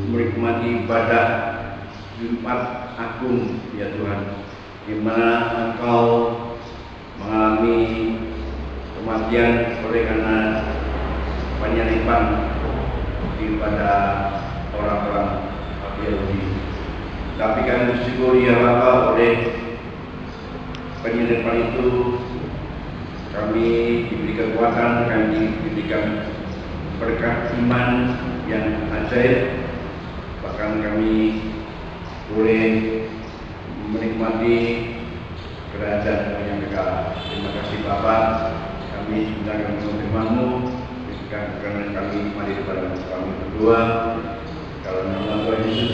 menikmati ibadah Jumat Agung ya Tuhan, di mana Engkau mengalami kematian oleh karena penyaliban daripada orang-orang Yahudi. Tapi kami bersyukur ya Bapa, oleh penyaliban itu kami diberi kekuatan, kami diberikan berkat iman yang ajaib, bahkan kami boleh menikmati kerajaan yang kekal. Terima kasih Bapa, kami sudah akan menerima-Mu, karena kami mari kepada kami berdua, kalau nama Tuhan Yesus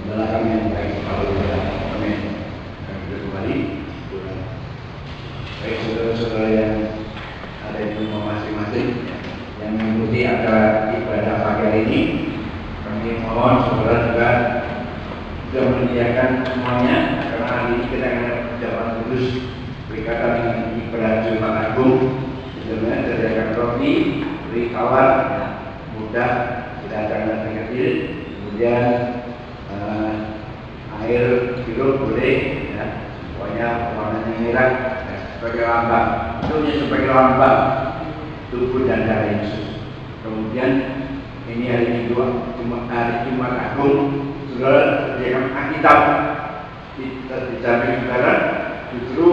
adalah kami yang baik. Haleluya. Amin. Kami sudah kembali. Baik saudara-saudara yang ada di rumah masing-masing yang mengikuti acara ibadah pagi hari ini, kami mohon saudara juga sudah menyediakan semuanya, karena hari ini kita akan ucapan kudus berkaitan dengan ibadah Jumat Agung. Sebenarnya disediakan roti, beri kawat, ya, mudah, tidak ada nasi kecil, kemudian air sirup boleh, ya, pokoknya warnanya merah, ya, sebagai lambang, itu sebagai lambang tubuh dan darah Yesus. Kemudian ini hari Minggu, hari Jumat Agung, saudara sediakan Alkitab di samping saudara. Justru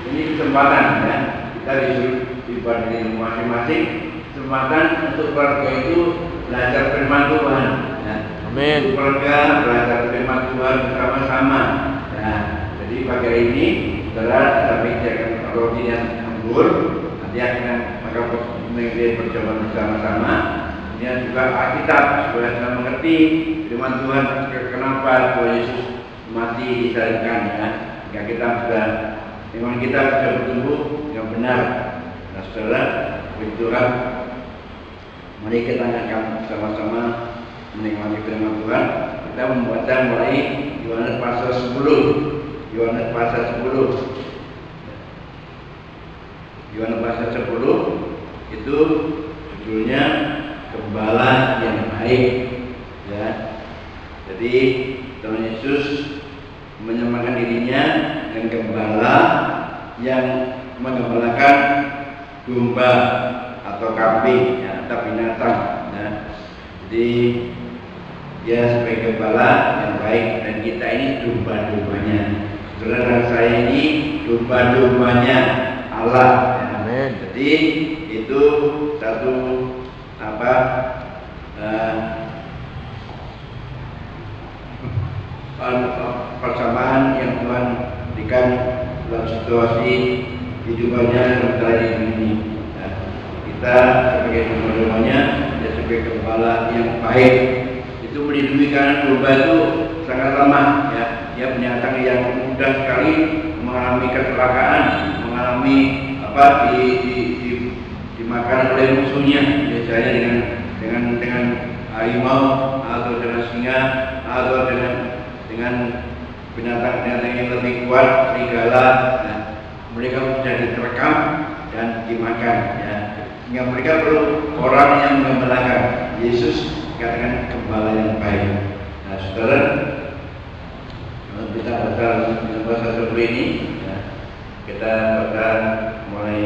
ini kesempatan, ya, kita disuruh ibadah di rumah masing-masing, kesempatan untuk keluarga itu belajar firman Tuhan, ya. Amin. Untuk keluarga belajar firman Tuhan bersama-sama. Nah, jadi pagi hari ini saudara samping sediakan roti dan anggur, nanti akan maka mengikuti perjamuan bersama-sama. Ini juga Alkitab supaya kita mengerti firman Tuhan, kenapa Tuhan Yesus mati disalibkan, ya. Jika kita sudah iman kita sudah bertumbuh yang benar. Nah, saudara, puji Tuhan, mari kita akan sama-sama menikmati firman Tuhan. Kita membaca mulai Yohanes pasal 10. Yohanes pasal 10. Yohanes pasal 10 itu judulnya Gembala yang Baik, ya. Jadi Tuhan Yesus menyamakan dirinya dengan gembala yang menggembalakan domba atau kambing, ya, atau binatang, ya. Jadi dia sebagai gembala yang baik dan kita ini domba-dombanya. Saudara dan saya ini domba-dombanya Allah, ya. Amin. Jadi itu satu persamaan yang Tuhan berikan dalam situasi kehidupannya sementara ini. Nah, kita sebagai domba-dombanya, ya, sebagai gembala yang baik, itu melindungi, karena domba itu sangat lemah, ya. Dia binatang yang mudah sekali mengalami kecelakaan, mengalami dimakan oleh musuhnya, biasanya dengan harimau atau dengan singa atau dengan binatang-binatang yang lebih kuat, serigala. Nah, mereka sudah diterkam dan dimakan, ya. Sehingga mereka perlu orang yang menggembalakan. Yesus dikatakan gembala yang baik. Nah, saudara, kalau kita baca dalam bahasa Hebrew ini, ya, kita baca mulai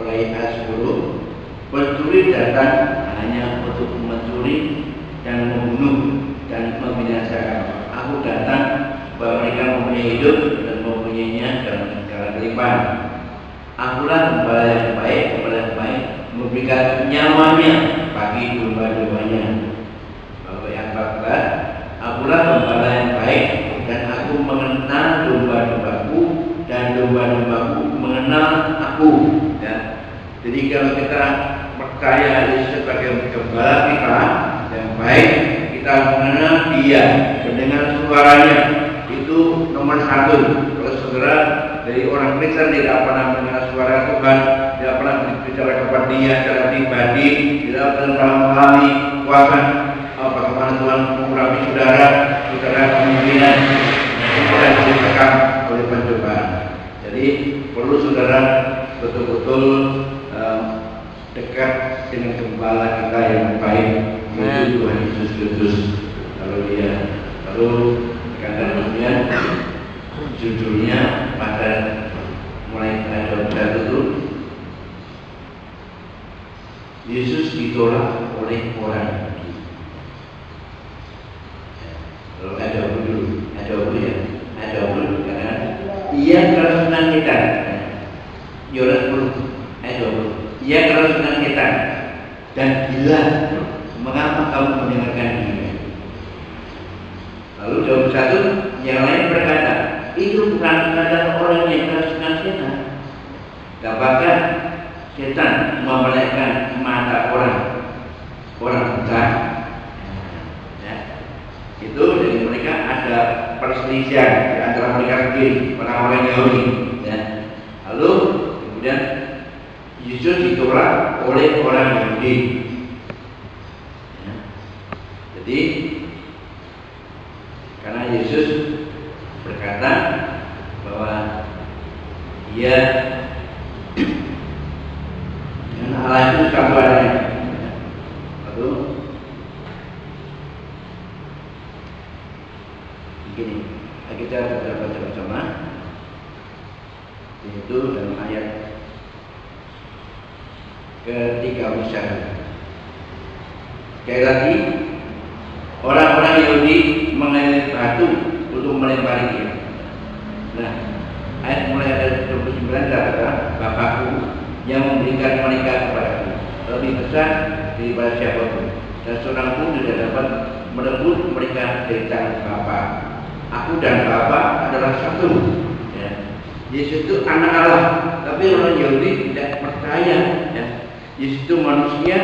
ayat 10. Pencuri datang hanya untuk mencuri dan membunuh dan membinasakan. Aku datang supaya mereka mempunyai hidup dan mempunyainya dalam segala kelimpahan. Akulah gembala yang baik, memberikan nyawanya bagi domba-dombanya. Ayat 14. Akulah gembala yang baik, dan aku mengenal domba-dombaku dan domba-dombaku mengenal aku, ya. Jadi kalau kita percaya Yesus sebagai gembala kita yang baik, kita mengenal Dia, mendengar suaranya, itu nomor satu. Kalau saudara dari orang Kristen tidak pernah mendengar suara Tuhan, tidak pernah berbicara kepada Dia secara pribadi, tidak pernah mengalami kuasa bagaimana Tuhan mengurangi saudara kemungkinan kita ditekan oleh pencobaan. Jadi perlu saudara betul-betul dekat dengan gembala kita yang baik, yaitu Tuhan Yesus Kristus. Lalu kemudian judulnya pada mulai ada itu, Yesus ditolak oleh orang Yahudi. Lalu ada dulu karena ia kerasukan setan. Yohanes 10 ayat 20. Ia kerasukan setan dan gila. Mengapa kamu mendengarkan dia? Lalu 21, yang lain berkata, itu bukan sekadar orang yang kerasukan setan. Bahkan setan memelekkan mata orang buta. Ya. Itu dari mereka ada perselisihan di antara mereka sendiri, orang-orang Yahudi. Ya. Lalu kemudian Yesus ditolak oleh orang Yahudi. Ya. Jadi karena Yesus berkata bahwa Dia Allah itu satu adanya. Lalu begini, kita baca bersama, yaitu dalam ayat ke-31. Sekali lagi, orang-orang Yahudi mengambil batu untuk melempari dia. Nah, ayat mulai ayat 29 kata, Bapakku yang memberikan mereka kepadaku lebih besar daripada siapapun, dan seorang pun tidak dapat merebut mereka dari tangan Bapa. Aku dan Bapa adalah satu. Ya. Yesus itu anak Allah, tapi orang Yahudi tidak percaya. Ya. Yesus itu manusia,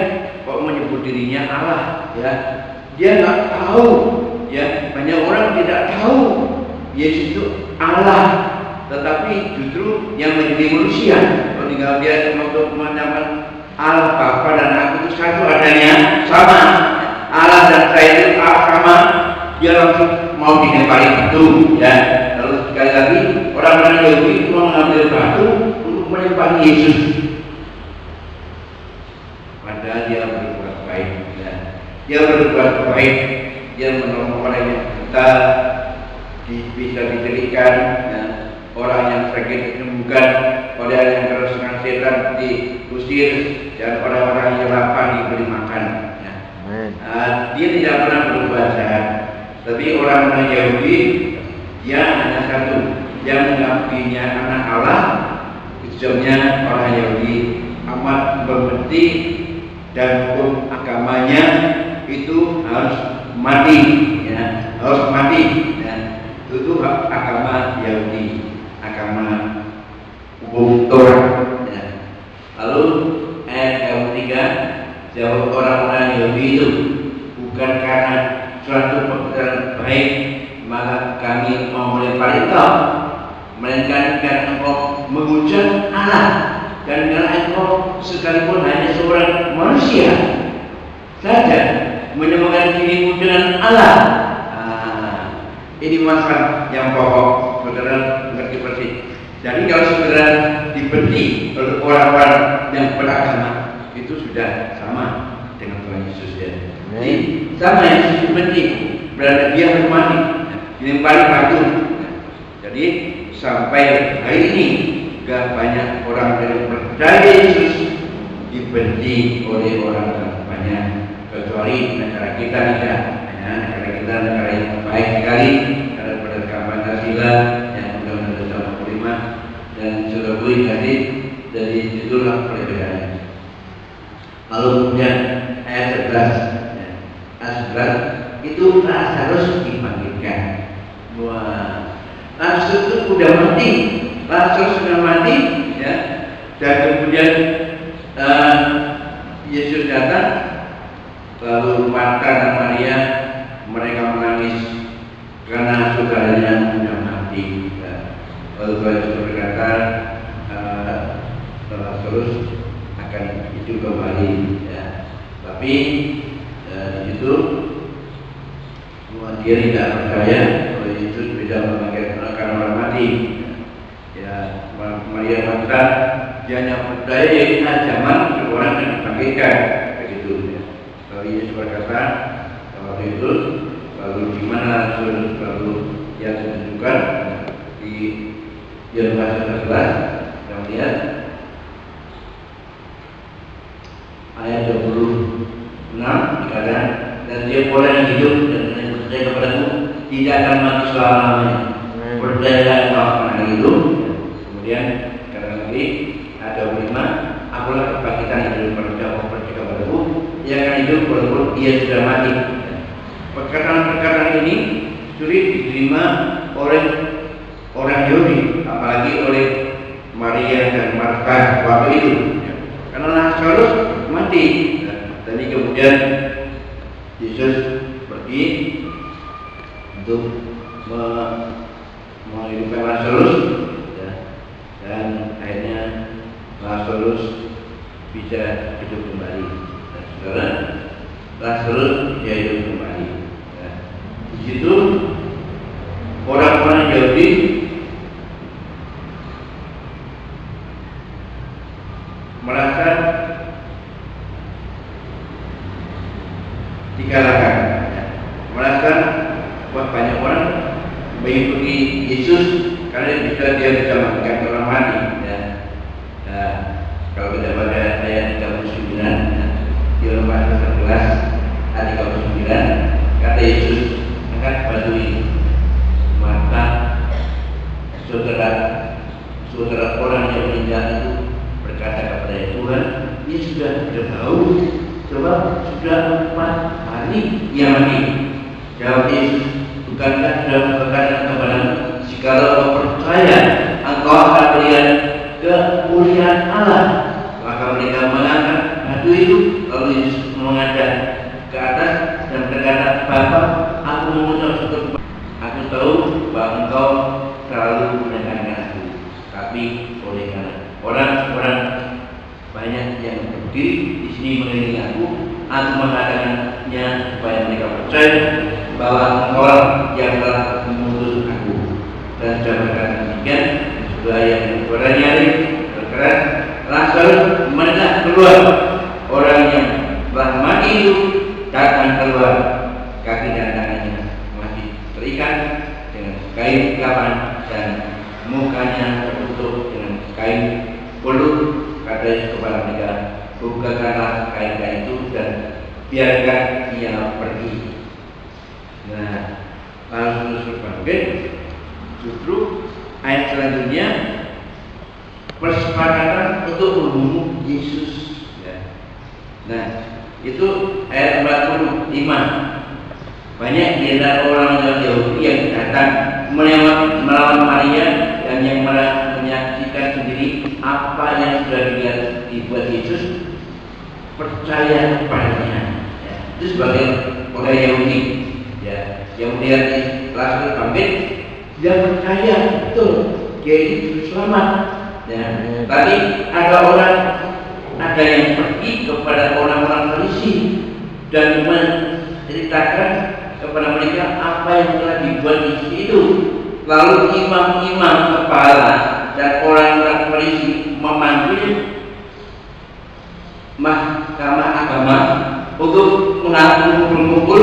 kok menyebut dirinya Allah? Ya. Dia nggak tahu. Ya, banyak orang tidak tahu Yesus itu Allah. Tetapi justru yang menjadi manusia, kalau tinggal dia untuk menamakan Allah Bapa dan Aku itu satu adanya, sama. Allah dan saya itu sama. Dia langsung mau dilempari batu, ya. Lalu sekali lagi orang-orang Yahudi itu mau mengambil batu untuk melempari Yesus. Padahal dia berbuat baik, ya. Dia berbuat baik, dia menolong orang yang buta, bisa diberikan, ya. Orang yang sakit disembuhkan, orang yang kerasukan setan diusir, dan orang-orang yang lapar diberi makan. Ya. Dia tidak pernah berbuat jahat, tapi orang-orang Yahudi dia hanya satu, yang mengakuinya anak Allah. Sebabnya orang Yahudi amat membenci dan hukum agamanya itu harus mati, ya, harus mati. Ya. Itu agama Yahudi, agama hukum Torah. Ya. Lalu ayat yang ketiga, jawab orang-orang Yahudi itu, bukan karena suatu pekerjaan baik maka kami mau melempari engkau, melainkan karena engkau menghujat Allah, dan karena engkau sekalipun hanya seorang manusia saja menyamakan dirimu dengan Allah. Ini masalah yang pokok, saudara mengerti persis. Jadi kalau saudara dibenci oleh orang-orang yang beragama, itu sudah sama dengan Tuhan Yesus, ya. Jadi sama yang dibenci, berarti dia harus mati, dilempari batu. Jadi sampai hari ini gak banyak orang yang percaya Yesus dibenci oleh orang banyak, kecuali negara kita tidak. Negara kita negara yang baik sekali, karena berdasarkan Pancasila yang Undang-Undang 45 dan sudah boleh dari itulah perbedaannya. Lalu kemudian ayat 11 itu Lazarus dibangkitkan. Wah, Lazarus itu sudah mati, ya. Dan kemudian Yesus datang, lalu Marta dan Maria mereka menangis karena saudaranya sudah mati. Lalu Tuhan Yesus berkata, Lazarus akan hidup kembali. Ya. Tapi itu dia tidak percaya kalau Yesus bisa membangkitkan orang mati. Ya, Maria Magdalena dia hanya percaya yaitu zaman seorang yang dibangkitkan begitu ya. Kalau Yesus berkata waktu itu lalu di mana lalu yang ditunjukkan di Yohanes 11 kita lihat ayat 26 dikatakan dan dia orang yang hidup dan yang percaya kepadamu tidak akan mati selama-lamanya. Percayalah engkau akan hidup. Kemudian kata lagi ada 5 akulah kebangkitan yang hidup percaya kepadamu ia akan hidup walaupun ia sudah mati. Perkataan-perkataan ini sulit diterima oleh orang Yahudi, apalagi oleh Maria dan Martha waktu itu karena Lazarus mati. Jadi kemudian Yesus pergi untuk menghidupkan Lazarus dan akhirnya Lazarus bisa hidup kembali. Dan saudara, Lazarus dia hidup kembali. Di situ orang-orang Yahudi merasa dikalahkan, merasa wah banyak orang mengikuti Yesus karena dia bisa mengangkat orang mati. Kalau kita baca ayat 39 di Yohanes 11 ayat 39 kata Yesus angkat batu ini, maka saudara orang yang meninggal itu berkata kepada Tuhan, ini sudah berbau, sebab sudah 4 hari ia mati. Jawab Yesus, bukankah sudah berkata kepadamu, jikalau kau percaya, engkau akan melihat kemuliaan Allah. Maka mereka mengangkat batu itu, lalu Yesus menghadap ke atas dan berkata, Bapa, aku mengucap syukur. Aku tahu bahwa engkau selalu mendengarkan aku, tapi oleh karena orang-orang banyak yang berdiri di sini mengelilingi aku mengatakannya supaya mereka percaya bahwa engkau yang telah mengutus aku. Dan sudah berkata demikian, sudah yang bernyari berkeras, Lazarus mendekat keluar. Orang yang telah mati itu datang keluar, kaki dan tangannya masih terikat dengan kain kapan dan mukanya tertutup dengan kain puluh. Kata Yesus kepada mereka, bukakanlah kain-kain itu dan biarkan ia pergi. Nah, Lazarus berbangkit. Justru ayat selanjutnya persepakatan untuk membunuh Yesus. Nah, itu ayat 45. Banyak di antara orang Yahudi yang datang melawan Maria dan yang menyaksikan sendiri apa yang sudah dibuat Yesus, percaya kepadanya. Itu sebagai orang Yahudi, yang melihat Lazarus bangkit, dia percaya betul dia itu selamat. Tapi ada yang pergi kepada orang-orang Farisi dan menceritakan kepada mereka apa yang telah dibuat Yesus itu. Lalu imam-imam kepala dan orang-orang Farisi memanggil mahkamah agama untuk mengumpul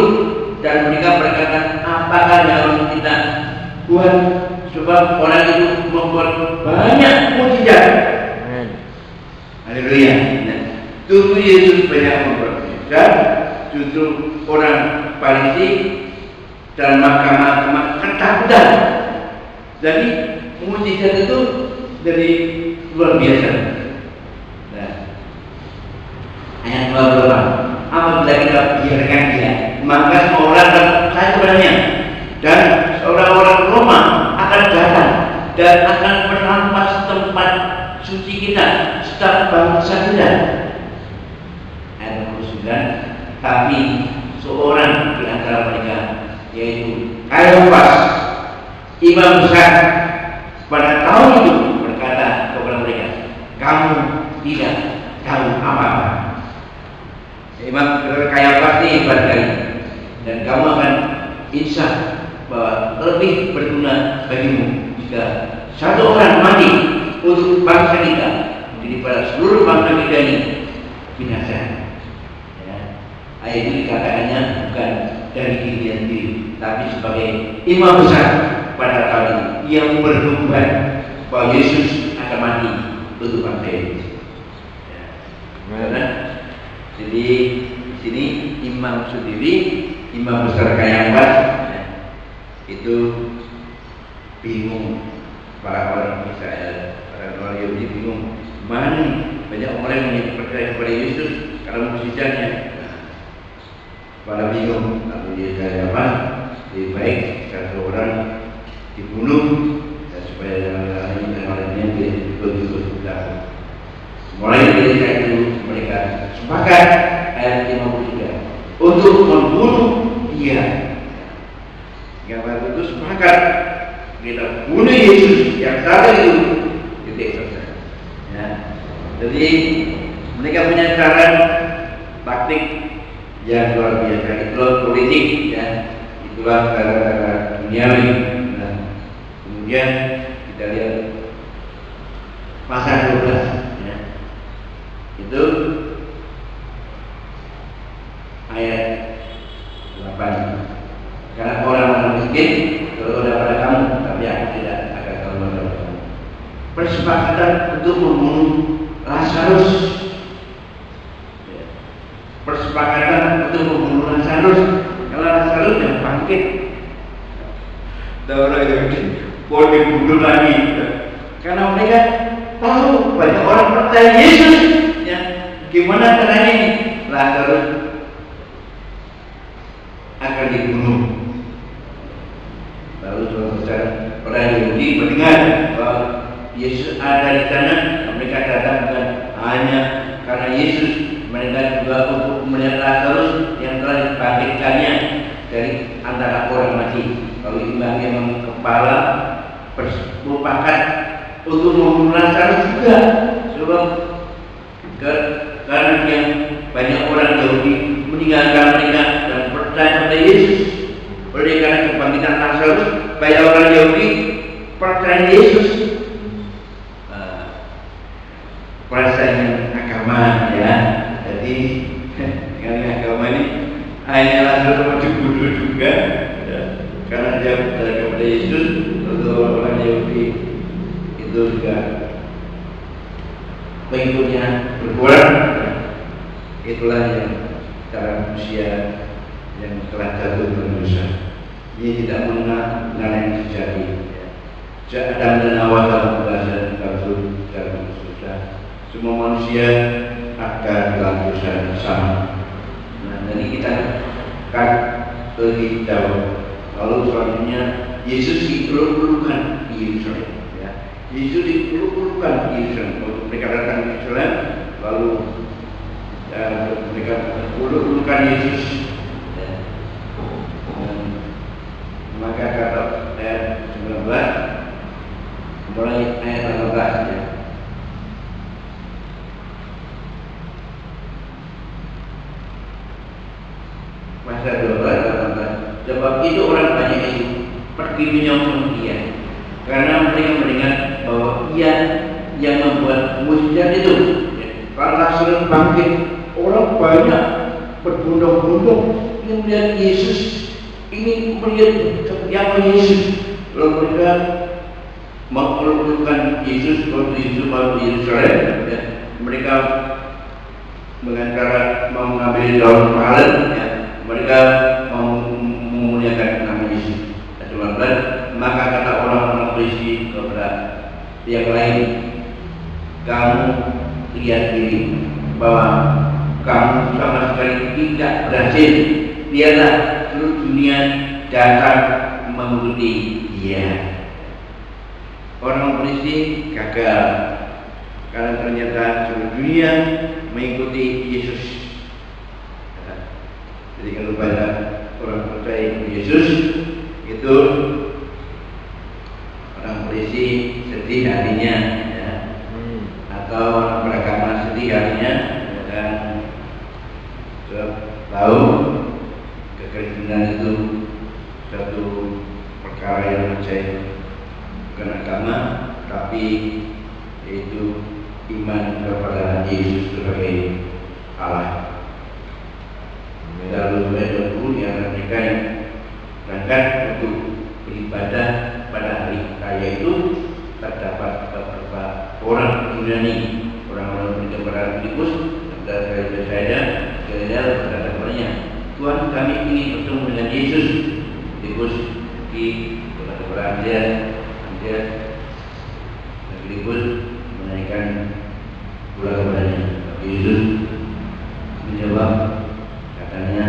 dan mereka berkata, apakah yang kita buat, sebab orang itu membuat banyak mukjizat. Haleluya. Justru Yesus banyak membuat mukjizat, justru orang Farisi dan mahkamah ketakutan. Jadi mukjizat itu dari luar biasa. Nah, ayat 28. Apabila kita biarkan dia, maka semua orang akan percaya kepadanya, dan orang-orang Roma akan datang dan akan merampas tempat suci kita serta bangsa kita. Ayat 29. Tapi seorang di antara mereka, yaitu Kayafas, imam besar, pada tahun itu berkata kepada mereka, kamu tidak tahu apa-apa. Imam Kayafas ini hebat sekali, dan kamu akan insaf bahwa lebih berguna bagimu jika satu orang mati untuk bangsa kita. Jadi kepada seluruh bangsa kita ini binasa. Ya. Ayat itu dikatakannya bukan dari dirinya sendiri, tapi sebagai imam besar pada tahun ini yang bernubuat bahwa Yesus akan mati untuk bangsa ini. Ya. Karena jadi di sini imam sendiri, imam besar Kayafas, ya, itu bingung. Para orang Israel, para orang Yahudi bingung, mana banyak orang yang percaya kepada Yesus karena mukjizatnya. Pada bingung, lalu dia kata apa? Lebih baik satu orang dibunuh dan supaya yang lainnya dia betul-betul berlaku. Mulai dari saat itu mereka sepakat ayat 53 untuk membunuh dia. Yang baru itu sepakat kita bunuh Yesus yang satu itu titik selesai. Ya. Jadi mereka punya cara taktik yang luar biasa. Itulah politik, ya. Itulah cara-cara duniawi. Nah, kemudian kita lihat pasal 12, ya. Itu ayat 8. Karena orang miskin berdoa pada kamu, tapi aku tidak akan berdoa pada kamu. Persepakatan untuk membunuh Lazarus. Persepakatan untuk membunuh Lazarus. Kalau Lazarus yang bangkit, orang itu boleh dibunuh lagi. Karena mereka tahu banyak orang percaya Yesus. Ya, gimana caranya ini? Lazarus akan dibunuh. Lalu orang Yahudi mendengar bahwa Yesus ada di sana, mereka datang bukan hanya karena Yesus, mereka juga untuk melihat Lazarus yang telah dibangkitkannya dari antara orang mati. Lalu imbangnya kepala bersepakat untuk membunuh Lazarus juga, sebab karena yang banyak orang Yahudi meninggalkan mereka dan percaya pada Yesus. Oleh karena kebangkitan Lazarus, banyak orang Yahudi percaya Yesus. Persaingan agama, ya. Jadi dengan agama ini hanya Lazarus dibunuh juga, ya. Karena dia percaya kepada Yesus. Untuk orang Yahudi itu juga pengikutnya berkurang. Itulah yang cara manusia yang telah jatuh berdosa. Dia tidak mengenal yang sejati. Sejak Adam dan Hawa dalam belasan jatuh susah. Semua manusia akan dalam dosa yang sama. Nah, jadi kita akan lebih jauh. Lalu selanjutnya Yesus diperlukan di Yerusalem. Ya. Yesus diperlukan di Yerusalem. Waktu mereka datang ke Yerusalem, lalu mereka diperlukan Yesus. Maka kata ayat 19 mulai ayat 18, ya. Pasal 12 18. Sebab itu orang banyak itu pergi menyongsong dia, karena mereka mendengar bahwa ia yang membuat mukjizat itu. Karena sering bangkit, orang banyak berbondong-bondong yang melihat Yesus, ingin melihat siapa Yesus. Lalu mereka mengumpulkan Yesus waktu Yesus baru di Yerusalem, ya. Mereka mengantar mau mengambil daun palem, ya. Mereka mau memuliakan nama Yesus. Maka kata orang-orang Farisi kepada yang lain, kamu lihat diri bahwa kamu sama sekali tidak berhasil. Lihatlah seluruh dunia datang mengikuti dia. Orang Farisi gagal karena ternyata seluruh dunia mengikuti Yesus. Jadi kalau banyak orang percaya Yesus, itu orang Farisi sedih hatinya, ya. Atau orang beragama sedih hatinya, dan tahu kekristenan itu satu perkara yang percaya bukan agama, tapi yaitu iman beriman kepada Yesus sebagai Allah. Lalu dahulu di antara mereka yang berangkat untuk beribadah pada hari raya itu terdapat beberapa orang Yunani, orang-orang berjumpa pada Filipus. Dari saya berkata kepadanya, Tuhan, kami ingin bertemu dengan Yesus. Filipus pergi kepada Andreas dan Filipus menanyakan pula kepadanya. Yesus menjawab, katanya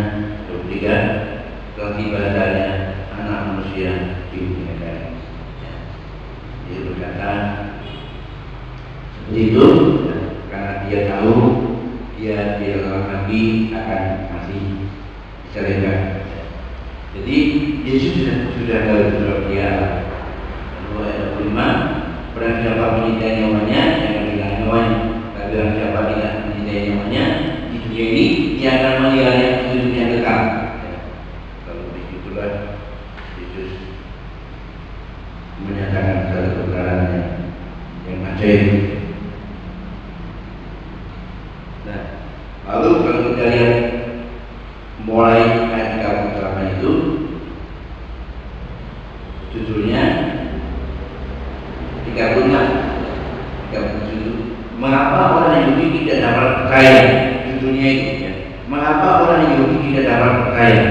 23, telah tiba saatnya anak manusia dimuliakan. Dia berkata seperti itu karena dia tahu dia tidak lagi akan mati disalibkan. Jadi Yesus sudah tahu dia. Lalu ayat 25, barang siapa menyintai nyawanya, jangan hilang nyawanya. Tapi barang siapa tidak menyintai nyawanya di dunia ini, dia akan menghilangnya di hidup yang kekal. Kalau begitulah Yesus menyatakan satu kebenaran yang ajaib. Nah, lalu kalau kita lihat mulai ayat 38 itu, judulnya 37, mengapa orang Yahudi tidak dapat percaya? Judulnya itu ya. Mengapa orang Yahudi tidak dapat percaya?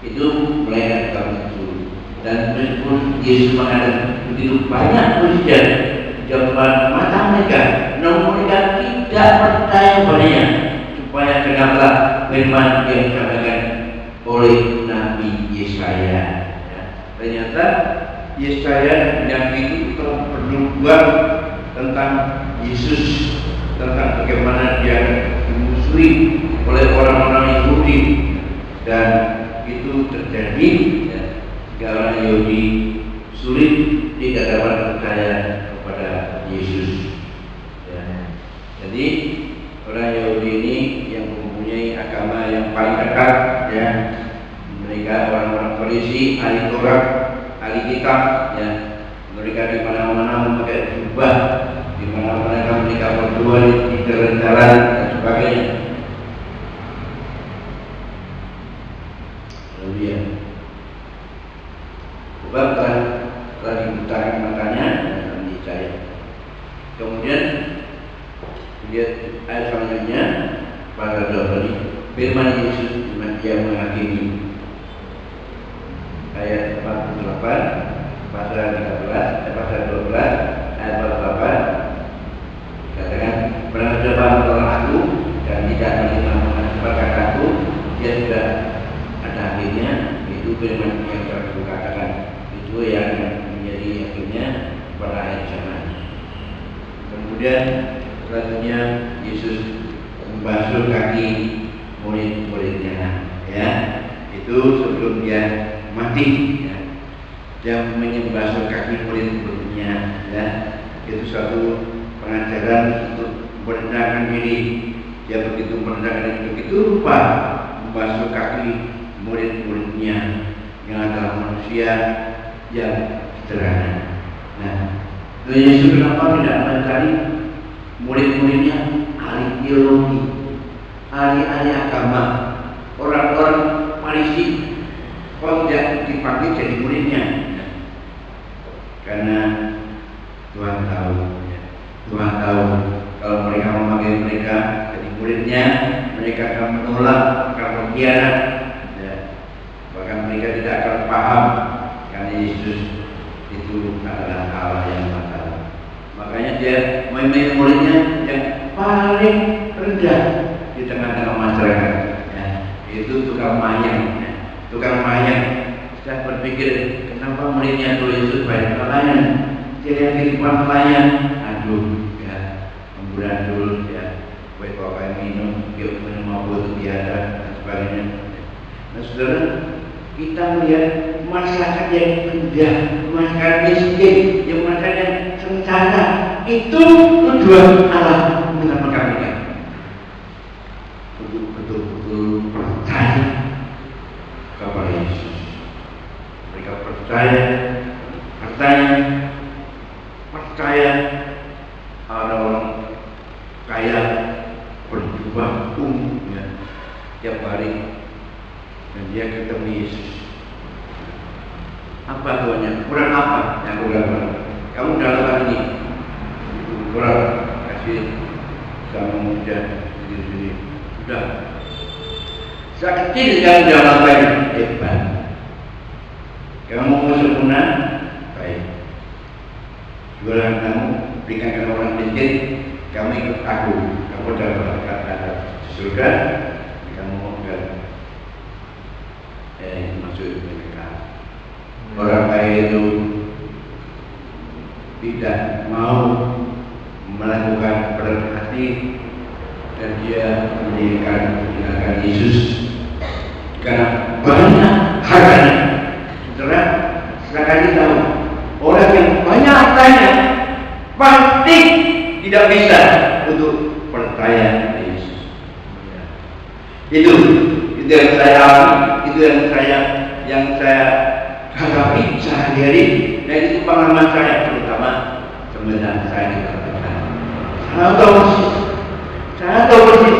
Itu mulai ayat 37. Dan meskipun Yesus mengatakan begitu banyak mujizat di depan mata mereka, namun mereka tidak percaya padanya, supaya genaplah firman yang disampaikan oleh Nabi Yesaya. Ya, ternyata Yesaya yang itu telah bernubuat tentang Yesus, tentang bagaimana dia dimusuhi oleh orang-orang Yahudi, dan itu terjadi. Ya, orang Yahudi sulit tidak dapat percaya kepada Yesus. Ya. Jadi orang Yahudi ini yang mempunyai agama yang paling dekat, ya, mereka orang-orang Farisi, ahli Taurat, ahli kitab, ya, mereka di mana-mana memakai jubah, di mana-mana mereka berdua di jalan-jalan dan sebagainya. Lalu ya, sebab telah dibutakan matanya dan dicaya. Kemudian lihat ayat selanjutnya pada ini firman Yesus yang menghakimi. Ayat 48 pasal 13 pasal 12 ayat 48 katakan, barang siapa menolak aku dan tidak menerima perkataanku, dia sudah ada akhirnya. Itu firman yang telah dikatakan, itu yang menjadi akhirnya pada ayat zaman. Kemudian selanjutnya Yesus membasuh kaki murid-muridnya, ya, itu sebelum dia mati, ya. Dia membasuh kaki murid-muridnya, ya. Itu suatu pengajaran untuk merendahkan diri. Dia begitu merendahkan diri, begitu rupa membasuh kaki murid-muridnya yang adalah manusia yang sederhana. Nah, Yesus kenapa tidak mencari murid-muridnya ahli teologi, ahli agama, orang-orang Farisi? Kok tidak dipanggil jadi muridnya? Karena Tuhan tahu, ya. Tuhan tahu kalau mereka memanggil mereka jadi muridnya, mereka akan menolak, akan berkhianat, ya. Bahkan mereka tidak akan paham karena Yesus itu adalah Allah yang Maha. Makanya dia memilih muridnya yang paling rendah di tengah-tengah masyarakat, ya. Itu tukang mayang, ya. Tukang mayang. Saya berpikir, kenapa muridnya dulu Yesus banyak pelayan? Dia yang kehidupan pelayan, aduh, ya, ambulan dulu, ya, buat bawa minum, yuk minum mabuk itu biasa dan sebagainya. Nah, saudara, kita melihat masyarakat yang rendah, masyarakat miskin, yang masyarakat yang sengsara, itu tujuan Allah menyelamatkan mereka. Untuk betul-betul percaya kepada Yesus. Mereka percaya ada orang tanya, kurang apa yang aku lakukan? Kamu udah lakukan ini, kurang kasih kamu udah sendiri. Sudah. Sekecil yang udah lakukan hebat. Kamu mau sempurna, baik. Jualan kamu berikan ke orang miskin, kamu ikut aku, kamu dapat kata surga, kamu akan masuk mereka. Orang kaya itu tidak mau melakukan berat hati dan dia meninggalkan Yesus karena banyak hartanya. Saudara, silakan kita tahu orang yang banyak hartanya pasti tidak bisa untuk percaya Yesus. Itu yang saya alami, itu yang saya hadapi sehari-hari, dan itu pengalaman saya, terutama semenjak saya dikatakan. Saya tahu persis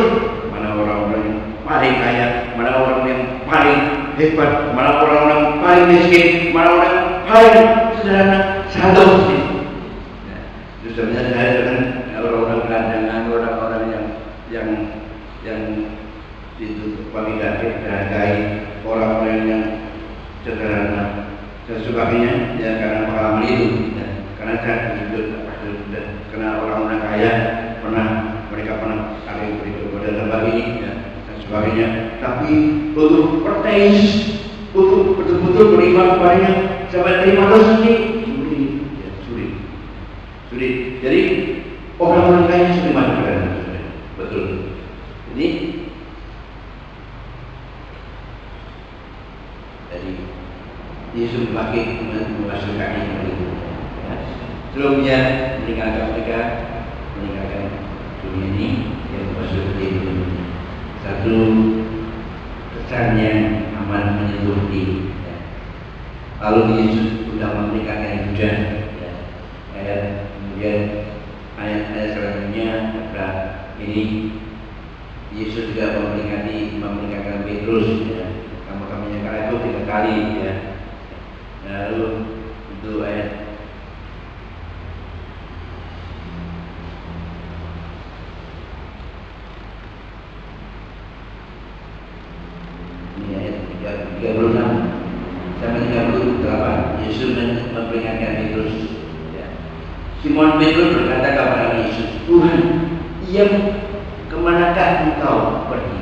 mana orang-orang yang paling kaya, mana orang yang paling hebat, mana orang-orang yang paling miskin, mana orang yang paling sederhana. Saya tahu persis. Itu sebenarnya saya dengan orang-orang gelandangan, orang-orang yang itu pemikiran dihargai, orang-orang yang sederhana dan sebagainya, ya karena pengalaman itu, ya, karena saya juga karena orang-orang kaya mereka pernah ada yang berikan kepada lembaga ini, ya, dan sebagainya. Tapi untuk percaya untuk betul-betul beriman kepadanya sampai terima dosa ini sulit. Jadi orang-orang kaya sudah beriman kepada Tuhan, betul. Jadi Yesus makin menghasilkan itu. Sebelumnya meninggalkan mereka, meninggalkan dunia ini yang masuk di dunia. Satu kesannya aman menyentuh diri. Lalu Yesus sudah meninggalkan hujan. Kemudian ayat-ayat selanjutnya ada ini Yesus juga meninggalkan Petrus. Kamu yang itu 3 kali, ya. Lalu untuk ayat ini ayat 36 sampai 38, Yesus memperingatkan Petrus. Ya. Simon Petrus berkata kepada Yesus, Tuhan, kemanakah engkau pergi?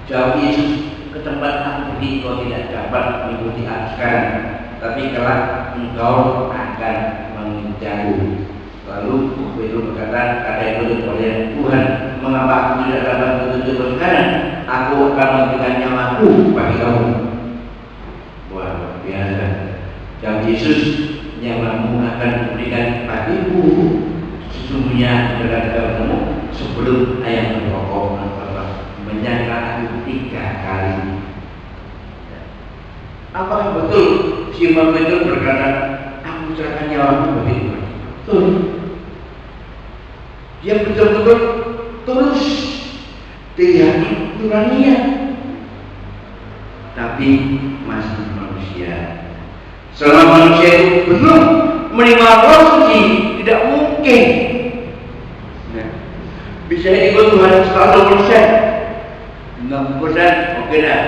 Jawab Yesus, ke tempat aku pergi kau tidak dapat mengikuti aku sekarang, tapi kelak engkau akan mengejarku. Lalu Petrus berkata, kata itu kepada Tuhan, mengapa aku tidak dapat menuntut sekarang? Aku akan memberikan nyawaku bagi kamu. Wah, biasa. Jawab Yesus, nyawamu akan diberikan bagiku. Sesungguhnya berkata kepadamu, sebelum ayam berkokok menyangka aku 3 kali. Apakah betul Simon Petrus berkata, aku serahkan nyawaku bagi Tuhan? Betul. Dia betul-betul tulus, tidak nuraninya, tapi masih manusia. Selama manusia itu belum menerima Roh Suci, tidak mungkin bisa ikut Tuhan 100%. 50% oke dah,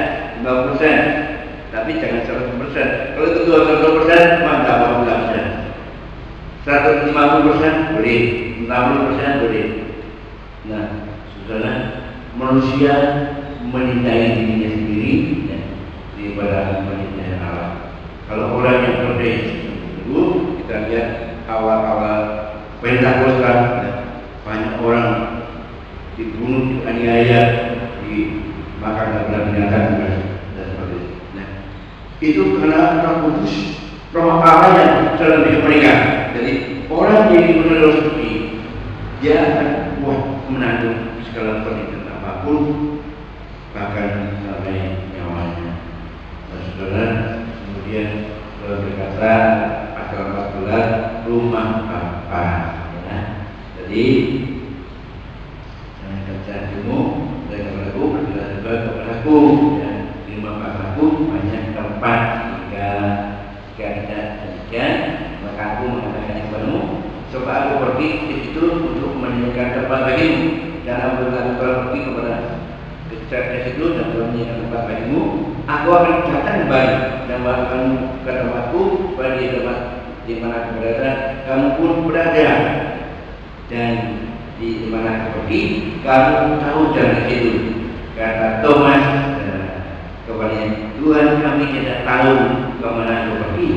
50%, tapi jangan 100%. Kalau itu 200% maka 80%, 150% boleh, 60% boleh. Nah, saudara, manusia menintai dirinya sendiri daripada menintai Allah. Kalau orang yang percaya itu, kita lihat awal-awal Pentakosta, banyak orang dibunuh, dianiaya, dimakan oleh binatang dan sebagainya. Nah, itu karena Roh Kudus, Roh Allah yang dalam hidup mereka. Jadi orang yang dipenuhi seperti dia akan kuat menanggung segala penderitaan apapun, bahkan sampai nyawanya. Nah, saudara, kemudian berkata pasal 14, rumah Bapa. Ya. Jadi kerjaanmu dari kepadaku berdoa juga kepadaku, dan di rumah Bapakku banyak tempat jika tidak demikian, maka aku mengatakan kepadamu, coba aku pergi ke situ untuk menyediakan tempat bagimu, dan aku akan pergi ke situ dan menyediakan tempat bagimu. Aku akan datang kembali dan akan ke tempatku, pada di tempat di mana aku berada, kamu pun berada, dan di mana aku pergi, kamu tahu jalan itu. Kata Thomas kepadanya, Tuhan, kami tidak tahu kemana aku pergi,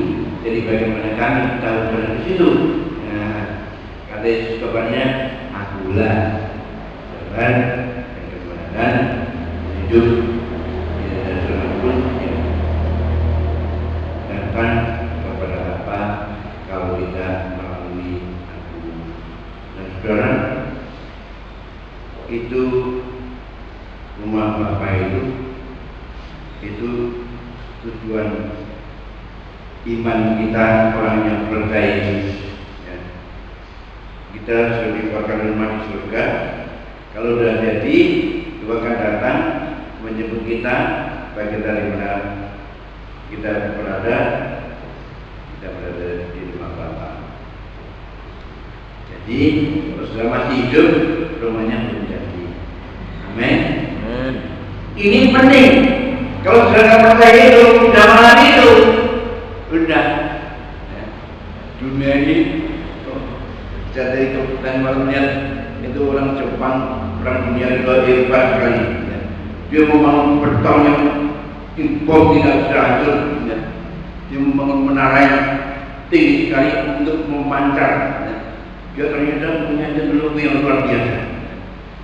jadi bagaimana kami tahu jalan ke situ? Kata Yesus kepadanya, akulah jalan dan kebenaran hidup, tidak ada seorang pun yang datang kepada Bapa kalau tidak melalui aku. Nah, saudara, itu rumah Bapa itu tujuan iman kita, orang yang percaya Yesus. Ya. Kita sudah diberikan rumah di surga. Kalau sudah jadi, Tuhan akan datang menjemput kita, baik kita di mana kita berada di rumah Bapa. Jadi, kalau sudah masih hidup, rumahnya belum jadi. Amin. Ini penting. Kalau sudah nggak percaya itu, sudah malam itu, sudah. Ya. Dunia ini, jadi kebutuhan malamnya itu orang Jepang, orang dunia juga hebat sekali. Ya. Dia membangun beton yang bom tidak bisa hancur. Ya. Dia membangun menara yang tinggi sekali untuk memancar. Ya. Dia ternyata punya teknologi yang luar biasa.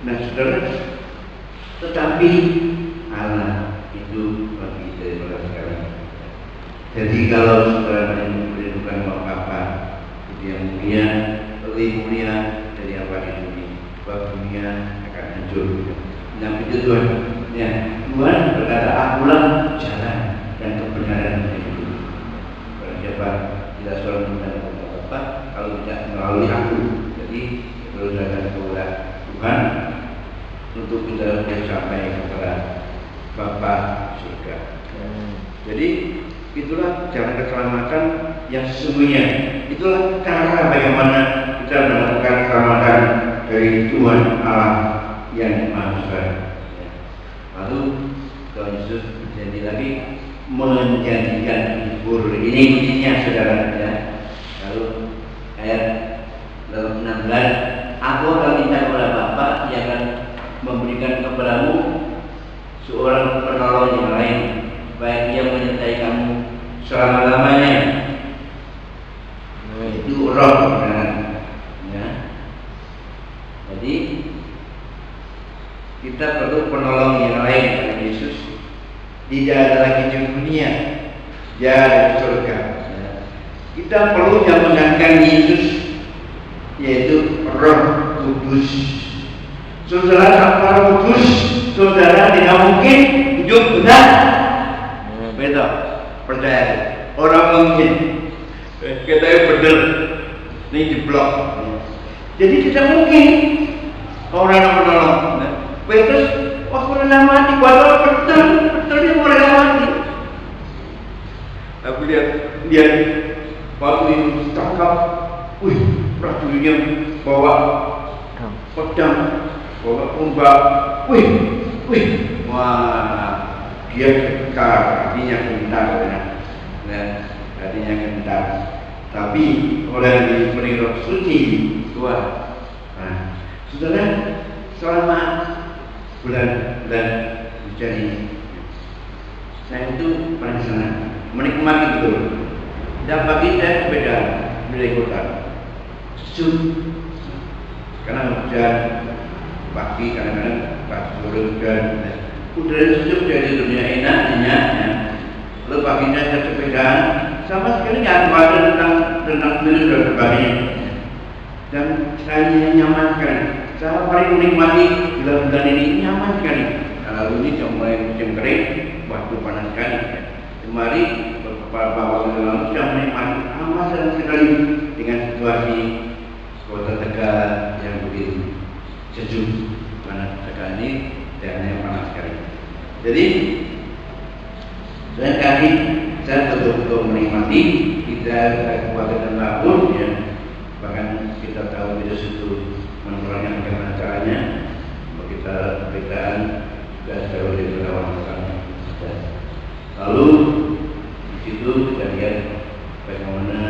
Nah, saudara, tetapi Allah itu bagi daripada sekarang. Jadi kalau saudara merindukan mau apa, itu yang mulia, lebih mulia dari apa di dunia. Sebab dunia akan hancur. Nah, itu Tuhan. Ya, Tuhan berkata, akulah jalan dan kebenaran itu. Barang siapa tidak seorang pun dan apa kalau tidak melalui aku. Jadi terus datang kepada Tuhan untuk kita sampai kepada Bapa surga. Jadi itulah jalan keselamatan yang sesungguhnya. Itulah cara bagaimana kita mendapatkan keselamatan dari Tuhan Allah yang Maha Besar. Lalu Tuhan Yesus berjanji lagi menjanjikan hibur. Ini kuncinya, saudara. Ya. Lalu ayat 16, aku akan minta kepada Bapa, Dia akan memberikan kepadamu seorang penolong yang lain, baik Dia menyertai kamu selama-lamanya. Itu Roh kebenaran. Ya. Jadi kita perlu penolong yang lain karena Yesus tidak ada lagi di dunia, Dia ada di surga. Ya. Kita perlu yang menggantikan Yesus, yaitu Roh Kudus. Saudara tanpa Roh Kudus, saudara tidak mungkin hidup benar. Betul, percaya. Orang mungkin kita benar, ini diblok. Jadi tidak mungkin orang yang menolong. Petrus waktu rela mati, walau betul dia mau rela mati. Aku lihat waktu itu tangkap, prajuritnya bawa pedang, bawa tombak, wah, dia kekar, hatinya gentar, hatinya gentar. Tapi oleh diberi Roh Suci, Tuhan. Nah, saudara, selama bulan-bulan hujan ini, saya itu pernah di sana, menikmati betul. Dan pagi saya sepeda dari kota, sejuk, karena hujan pagi, kadang-kadang pas sore hujan, udara sejuk jadi dunia enak, nyenyak. Lalu paginya saya sepeda, sama sekali nggak ada tentang diri dan sebagainya. Dan saya nyaman sekali. Saya paling menikmati bulan-bulan ini nyaman sekali. Lalu ini sudah mulai musim kering, waktu panas sekali. Kemari beberapa waktu lalu sudah menikmati amat senang sekali dengan situasi kota Tegal yang begitu sejuk. Panas Tegal ini daerahnya panas sekali. Jadi kita betul-betul menikmati, kita kekuatan apapun ya, bahkan kita tahu virus itu menularnya bagaimana caranya, kita perbedaan juga jauh dari lawan. Lalu di situ kita lihat bagaimana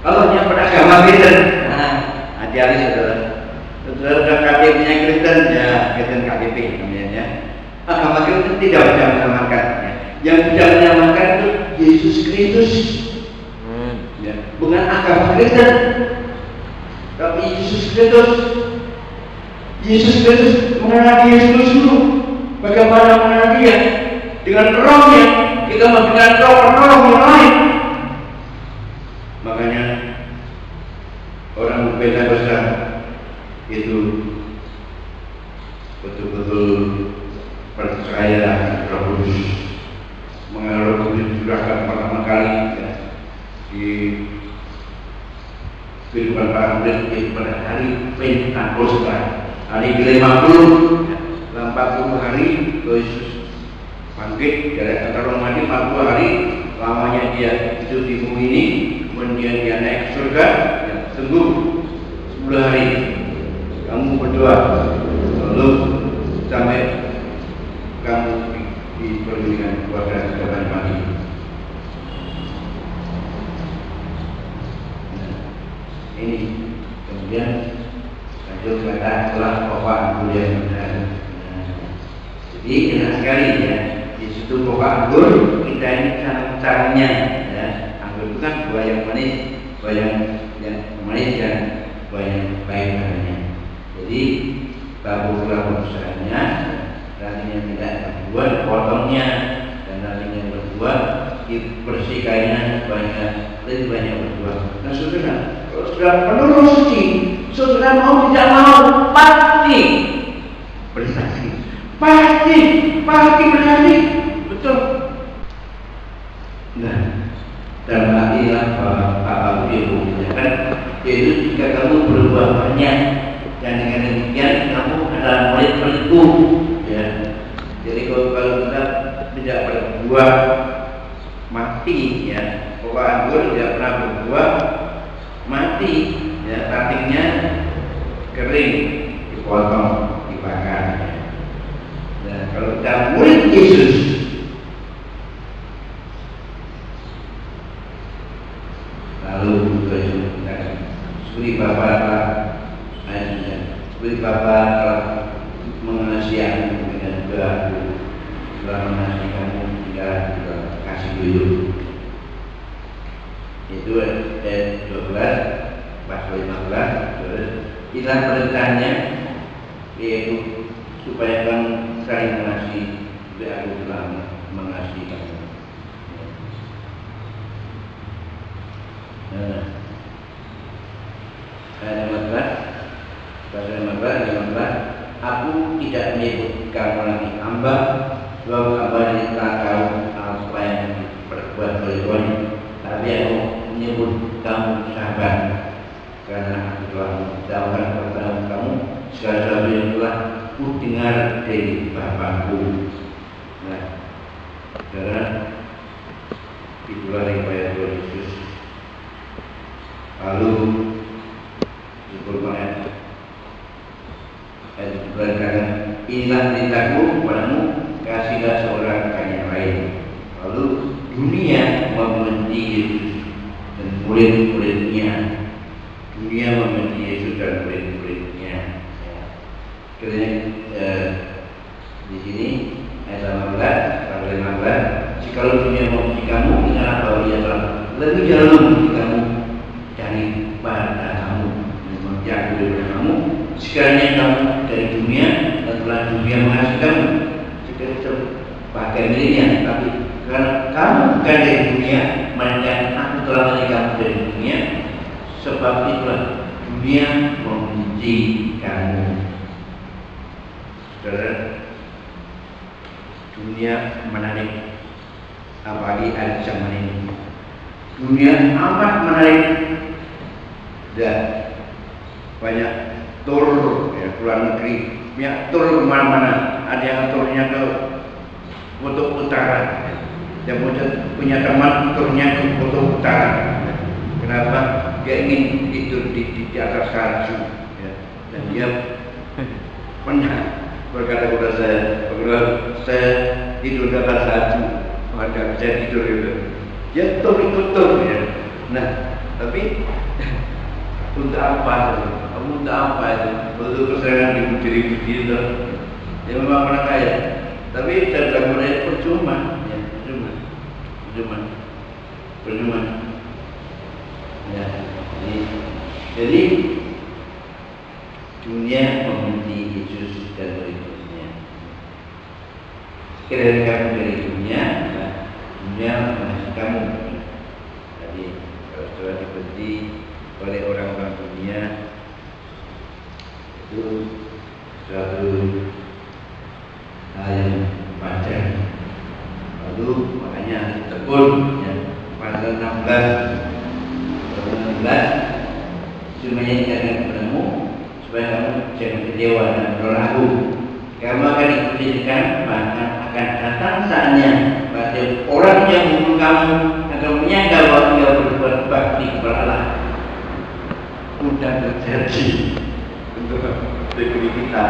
kalau hanya pada agama Kristen, hati-hati saudara KTP-nya Kristen ya, Kristen KTP namanya ya. Agama Kristen tidak bisa menyelamatkan ya. Yang bisa menyelamatkan itu Yesus Kristus ya. Bukan agama Kristen, tapi Yesus Kristus. Yesus Kristus mengenali Yesus dulu. Bagaimana mengenali dia? Dengan rohnya. Kita memberikan roh yang lain. Makanya orang Pentakosta itu betul-betul percaya Roh Kudus, mengenal Roh Kudus curahkan pertama kali ya, di kehidupan para murid yaitu pada hari Pentakosta, hari ke-50 ya, 40 hari Yesus bangkit dari antara orang mati, 40 hari lamanya dia hidup di bumi ini, kemudian dia naik ke surga ya, tunggu 10 hari kamu berdoa lalu sampai kamu diperlukan keluarga kehidupan mati. Nah, ini kemudian lanjut kata telah bapak mulia benar. Jadi enak sekali ya, di situ bapak anggur kita ini caranya ya, anggur itu kan buah yang manis, buah yang manis dan buah yang baik bahannya. Jadi babu usahanya, nantinya tidak berbuah potongnya, dan nantinya berbuah dibersihkannya lebih banyak berbuah. Nah saudara, kalau sudah penuh suci, saudara mau tidak mau pasti bersaksi, pasti bersaksi, betul. Nah, dalam artilah Pak Ibu menyatakan, yaitu jika kamu berbuah banyak dan dengan demikian kamu adalah murid-muridku ya. Jadi kalau kita tidak berbuah mati ya, buah anggur tidak pernah berbuah mati ya, rantingnya kering, dipotong, dibakar ya. Nah, kalau kita murid Yesus, lalu kita seperti Bapak telah mengasihi aku dan juga aku telah mengasihi kamu hingga kasih dulu. Itu ayat 12 pasal 15. Inilah perintahnya, yaitu supaya kamu saling mengasihi seperti aku telah mengasihi kamu. Ayat 15 pasal 15, aku tidak menyebut kamu lagi hamba, sebab hamba ini telah tahu apa yang diperbuat oleh Tuhan, tapi aku menyebut kamu sahabat, karena aku telah memberitahukan kepada kamu segala sesuatu yang telah ku dengar dari Bapakku. Nah, saudara, itulah riwayat Tuhan Yesus. Lalu berkata, inilah perintahku kepadamu, kasihlah seorang akan yang lain. Lalu dunia membenci Yesus dan murid-muridnya. Dunia membenci Yesus dan murid-muridnya. Katanya di sini ayat 15, jikalau dunia membenci kamu, ingatlah bahwa Dia telah lebih jauh membenci kamu daripada kamu, membenci aku daripada kamu. Sekiranya kamu dari dunia dan telah dunia mengasihi kamu, sekedar pakai miliknya, tapi karena kamu bukan dari dunia, melainkan aku telah mengasihi kamu dari dunia, sebab itulah dunia membenci kamu. Saudara, dunia menarik, apalagi hari zaman ini. Dunia amat menarik dan banyak tur ya, keluar negeri, ya tur kemana-mana. Ada yang turnya ke kutub utara, Yang punya teman turunnya ke kutub utara. Kenapa? Dia ingin tidur di atas salju, ya. Dan dia pernah berkata kepada saya, "Kalau saya tidur di atas salju, maka saya tidur itu." Dia tutup, ya. Nah, tapi untuk apa? Kamu untuk apa itu? Untuk kesenangan diri itu. Ya memang orang kaya. Tapi dalam mereka percuma, ya, percuma. Ya, jadi dunia membenci Yesus dan berikutnya. Sekiranya kamu dari dunia mengasihi kamu. Jadi kalau sudah dibenci oleh orang-orang dunia itu suatu hal yang wajar. Lalu makanya ditegur, ya, pasal 16 semuanya jangan kepadamu supaya kamu jangan kecewa dan berlaku. Kamu akan diberikan, maka akan datang saatnya pada orang yang membunuh kamu akan menyangka bahwa dia berbuat bakti kepada Allah. Mudah terjadi untuk negeri kita.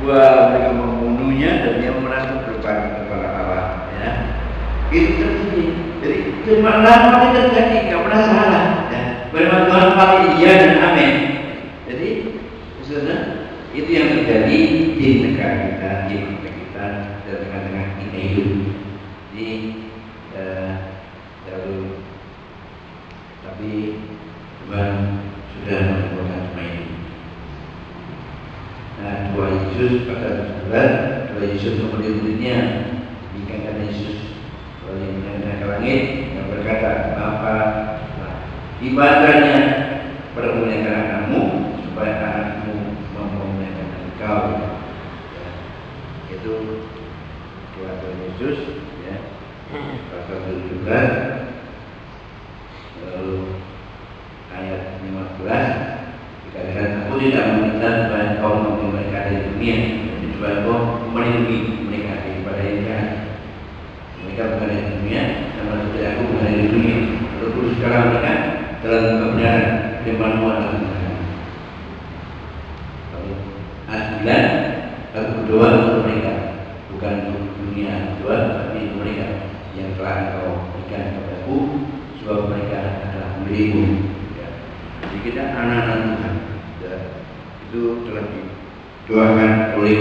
Mereka membunuhnya dan dia merasa berbakti kepada Allah. Ya, itu terjadi. Jadi cuma lama terjadi, nggak pernah salah. Ya. Firman Tuhan paling iya dan amin. Jadi, saudara, itu yang terjadi di negara kita, di bangsa kita, dan tengah-tengah kita hidup. Jadi, tapi Tuhan sudah melakukan semua ini. Nah, 2 Yesus pasal 11, 2 Yesus murid-muridnya dikatakan Yesus yang menentang ke langit yang berkata, "Bapa, ibadahnya permuliakan anakmu supaya anakmu memuliakan engkau." Ya, itu kuasa Yesus, ya, pasal 17, lalu ayat 15 dikatakan, "Aku tidak meminta supaya kau memilih mereka dari dunia, tapi supaya kau melindungi mereka daripada yang jahat. Mereka bukan dari dunia, sama seperti aku bukan dari dunia. Lalu sekarang mereka dalam kebenaran firman-Mu adalah kebenaran." Lalu ayat 9, "Aku berdoa untuk mereka, bukan untuk dunia berdoa, tapi untuk mereka yang telah Engkau berikan kepadaku, sebab mereka adalah milik-Mu." Ya. Jadi kita anak-anak Tuhan, ya. Itu telah didoakan oleh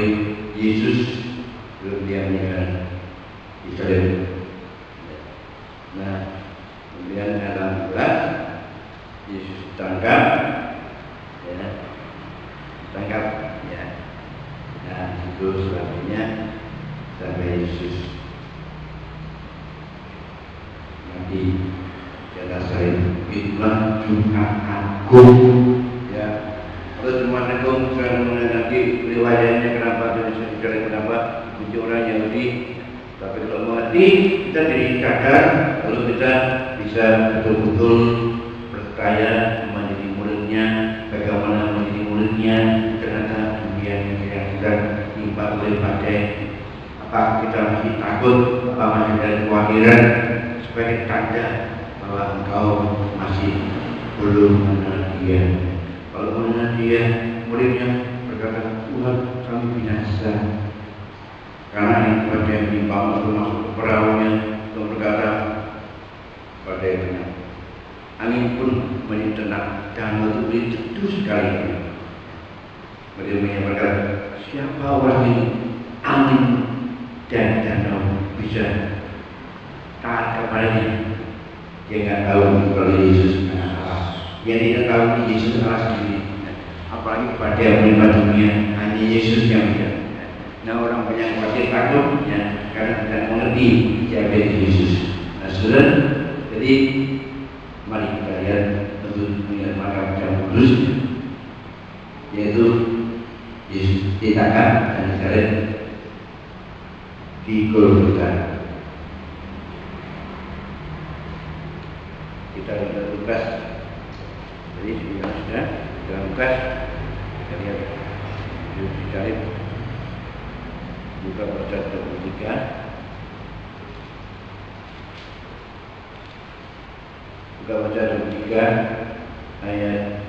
Yesus sebelum dia meninggal di salib. Nah, kemudian dalam 11 Yesus ditangkap, ya, ya. Nah, itu selanjutnya sampai Yesus mati di atas salib. Itulah Jumat Agung, ya. Kalau Jumat Agung selalu mengenai riwayatnya kenapa Yesus kenapa dipuji orang Yahudi. Tapi kalau mati kita jadi sadar, lalu kita bisa betul-betul percaya menjadi muridnya. Bagaimana menjadi muridnya? Ternyata dunia yang sedang ditimpa oleh badai. Apa kita masih takut? Apa masih ada kekhawatiran? Sebagai tanda bahwa engkau masih belum mengenal Dia. Kalau mengenal Dia, muridnya berkata, "Tuhan, kami binasa." Karena ini pada yang dibangun untuk masuk ke perahunya, untuk berkata pada yang angin pun menjadi tenang dan itu teduh sekali. Mereka berkata, "Siapa orang ini? Angin dan danau bisa taat kepadanya." Dia nggak tahu kalau Yesus anak Allah. Dia tidak tahu Yesus Allah sendiri. Apalagi pada yang menimpa dunia, hanya Yesus yang bisa. Nah, orang banyak khawatir takut, ya, karena tidak mengerti siapa Yesus. Nah, saudara, jadi mari kita lihat untuk melihat makam yang kudus, yaitu Yesus ditangkap dan disalib di Golgota. Kita lihat Lukas. Jadi sudah dalam Lukas kita lihat Yesus disalib. Buka pasal 23 Kita baca 23 ayat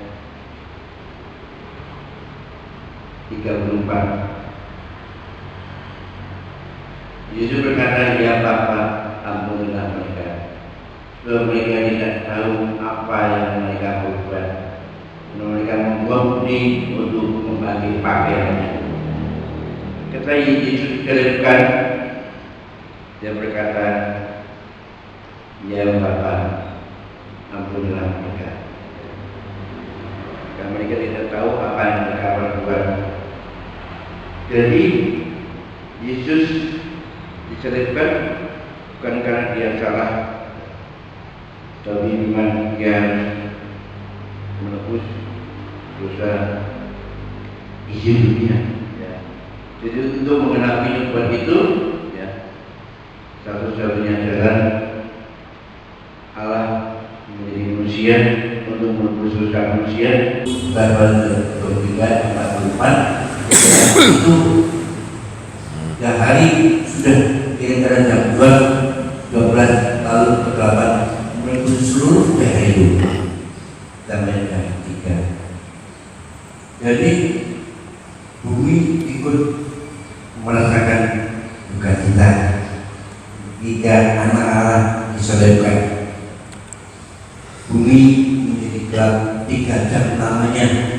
34. Yesus berkata, "Ya Bapa, ampunilah mereka, sebab mereka tidak tahu apa yang mereka berbuat." Mereka membuang budi untuk membagi pakaiannya. Ketika Yesus dikerepkan, dia berkata, "Ya Bapa, ampunilah mereka, karena mereka tidak tahu apa yang mereka berbuat." Jadi Yesus diselipkan bukan karena dia salah, tapi memang dia menebus dosa isi dunia. Ya. Jadi untuk menggenapi nubuat itu, ya, satu-satunya jalan Allah menjadi manusia untuk menebus dosa manusia. Bahwa 23:44 itu 3 hari sudah kira-kira jam 12 lalu ke 8 mengikuti seluruh daerah itu sampai jam 3. Jadi bumi ikut merasakan duka cita ketika anak Allah disalibkan. Bumi menjadi gelap 3 jam lamanya.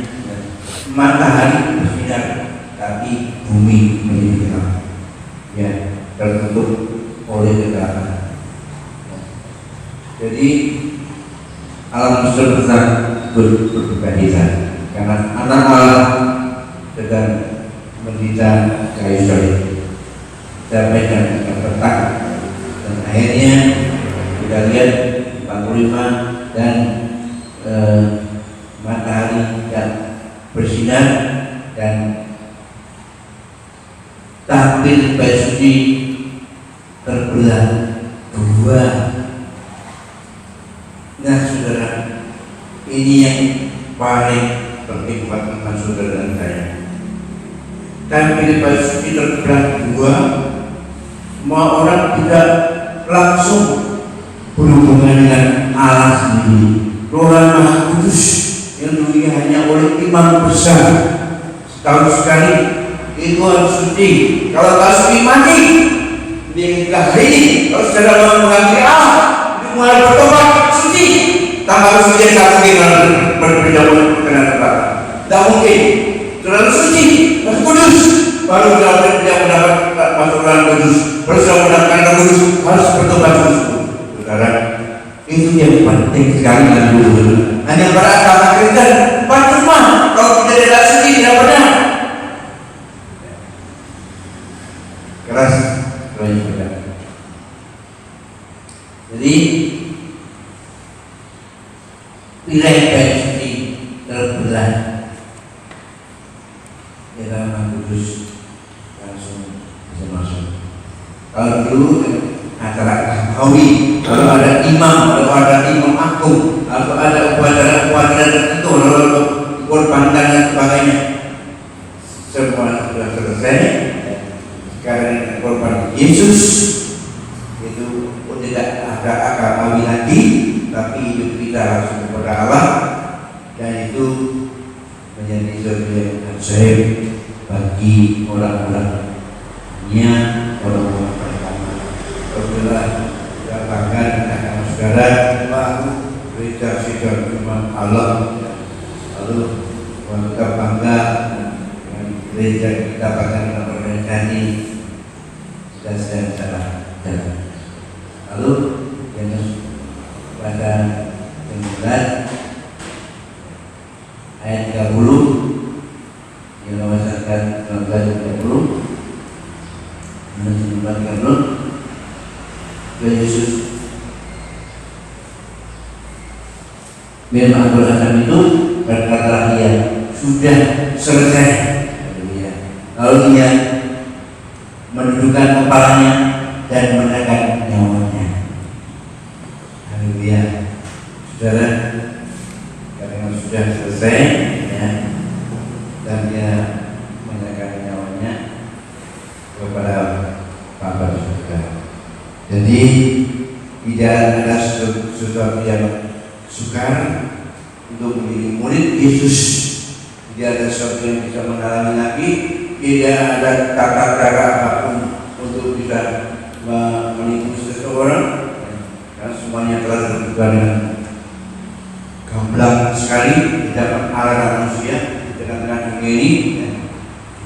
Matahari bersinar, tapi bumi menjadi gelap. Ya, tertutup oleh kegelapan. Jadi alam semesta berduka cita karena anak Allah sedang menderita kayu salib sampai dan terpetak, dan akhirnya kita lihat 45 dan matahari yang bersinar dan tampil bait suci terbelah 2. Nah saudara, ini yang paling penting buat teman saudara dan saya. Tampil bait suci terbelah 2, semua orang tidak langsung berhubungan dengan Allah sendiri. Roh Maha Kudus yang dulunya hanya oleh imam besar setahun sekali itu harus suci. Kalau tak suci mati. Ini hari ini kalau saudara mau mengakui Allah, mulai bertobat suci. Tak harus suci satu dengan berbeda dengan tempat. Tak mungkin. Saudara suci, Maha Kudus, baru saudara tidak mendapat masuk dalam kudus. Baru saudara mendapatkan kudus, harus bertobat kudus. Saudara, itu yang penting sekali dan dulu. Hanya pada agama Kristen percuma kalau tidak ada suci tidak benar. Keras, banyak benar. Jadi wilayah bait suci terbelah di dalam kudus langsung bisa masuk. Kalau dulu acara Hawi, kalau ada imam, kalau ada imam agung, kalau ada upacara tertentu, lalu korban dan sebagainya, semua sudah selesai. Sekarang korban Yesus itu tidak ada agamawi lagi, tapi hidup kita langsung kepada Allah, dan itu menjadi sesuatu yang ajaib bagi orang-orangnya, orang-orang pertama. Apabila kita bangga dengan saudara, aku gereja sidang firman Allah, lalu kita bangga dengan gereja kita bangga dengan organisasi, dan sedang salah jalan. Lalu yang pada 19 ayat 30 yang mewasatkan 19:30 Yesus firman Al-Quran itu berkata, "Ia sudah selesai." Lalu dia menundukkan kepalanya dan menekan nyawanya. Haleluya. Saudara, karena sudah selesai, ya, dan dia menekan nyawanya kepada Bapa surga. Jadi tidak ada sesuatu yang sukar untuk menjadi murid Yesus. Tidak ada sesuatu yang bisa menghalangi lagi, tidak ada tata cara apapun untuk bisa menipu seseorang, karena semuanya telah terbuka dengan gamblang sekali di dalam arah manusia di tengah-tengah dunia ini.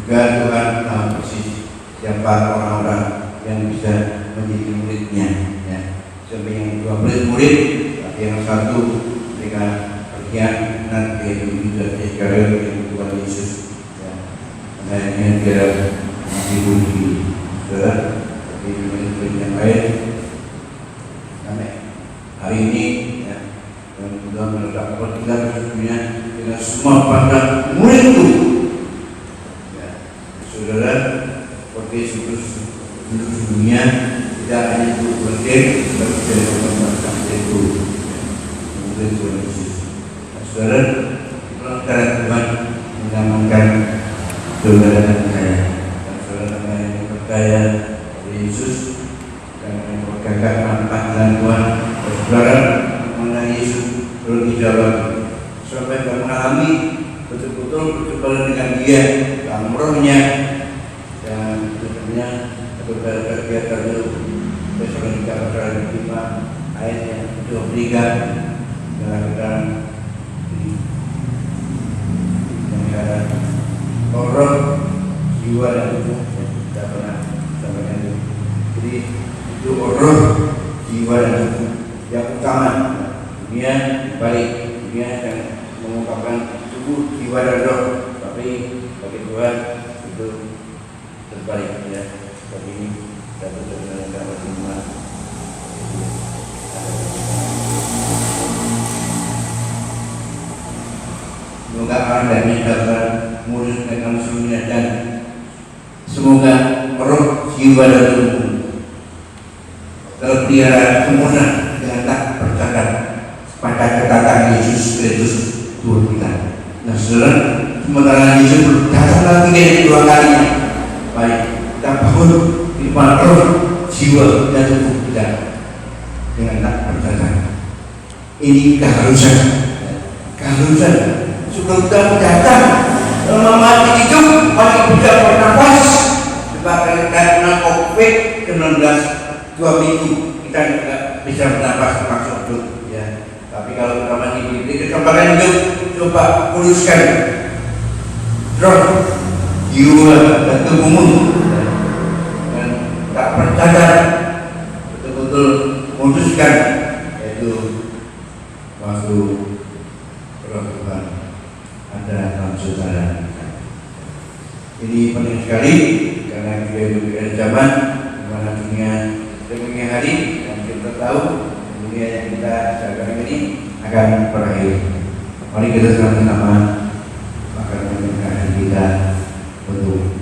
Juga Tuhan tahu persis siapa orang-orang yang bisa menjadi muridnya. Sampai yang 12 murid, tapi yang satu mereka berkhianat, yaitu Yudas Iskariot yang Tuhan Yesus. Akhirnya dia dibunuh. Tapi murid-murid yang lain sampai hari ini dan Tuhan menetapkan kita dunia dengan semua pandang muridku. Saudara, seperti seluruh dunia tidak hanya untuk berdiri, tetapi juga untuk itu murid Tuhan Yesus. Saudara, pelanggaran Tuhan mengamankan saudara dan saya. Saudara yang percaya pada Yesus dan memegangkan panggilan Tuhan, saudara mengenai Yesus lebih dalam sampai mengalami betul-betul berjumpa dengan Dia dalam rohnya, dan tentunya saudara kegiatan itu Tesalonika pasal 5 ayat yang 23 mengatakan roh, jiwa dan tubuh. Kita pernah sampaikan itu. Jadi itu roh, jiwa dan tubuh yang utama. Dunia dibalik, dunia yang mengungkapkan tubuh, jiwa dan roh, tapi bagi Tuhan itu terbalik ya. Tapi ini satu dengan kata firman. Semoga Anda dapat murid dengan seluruhnya, dan semoga roh, jiwa dan tubuh terpelihara sempurna dengan tak bercacat pada kedatangan Yesus Kristus Tuhan kita. Nah, saudara, sementara Yesus belum datang lagi dari dua kalinya, baik kita bangun di mana roh, jiwa dan tubuh kita dengan tak bercacat. Ini keharusan. Sebelum kita datang, mati hidup, masih bisa bernafas. Sebagai karena COVID-19 2 minggu kita tidak bisa bernafas termasuk hidup. Ya. Tapi kalau kita masih diberi kesempatan hidup, coba puluskan roh, jiwa dan tubuhmu, dan tak bercadar, betul-betul memutuskan, yaitu masuk roh Tuhan ada dalam saudara. Ini penting sekali karena kita hidup di zaman di mana dunia demi hari, dan kita tahu dunia yang kita jaga ini akan berakhir. Mari kita sama-sama akan mendengarkan kita untuk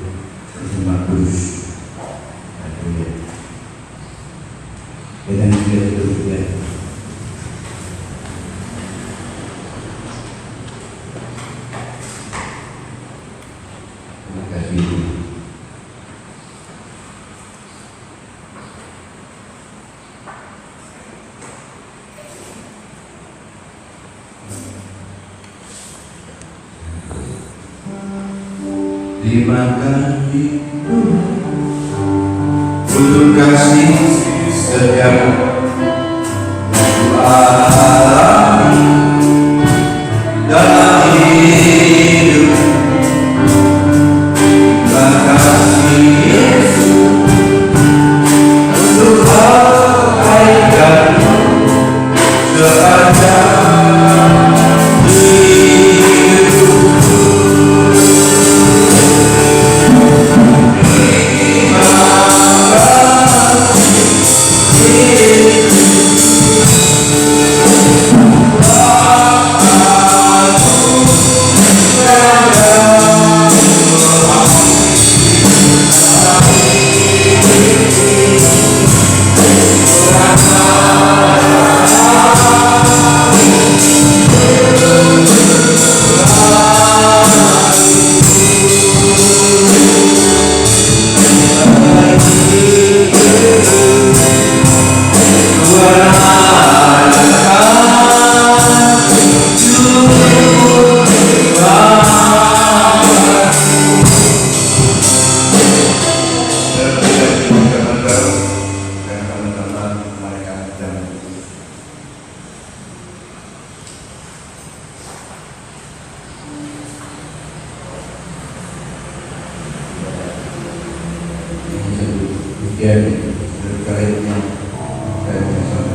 berjumpa kudus. Dan kita duduk ya. Terima kasih. Terima kasih untuk kasih setiamu dalam hidup. Terima kasih Yesus untuk kebaikan-Mu sepanjang hidup. Demikian berkalinya saya bersama.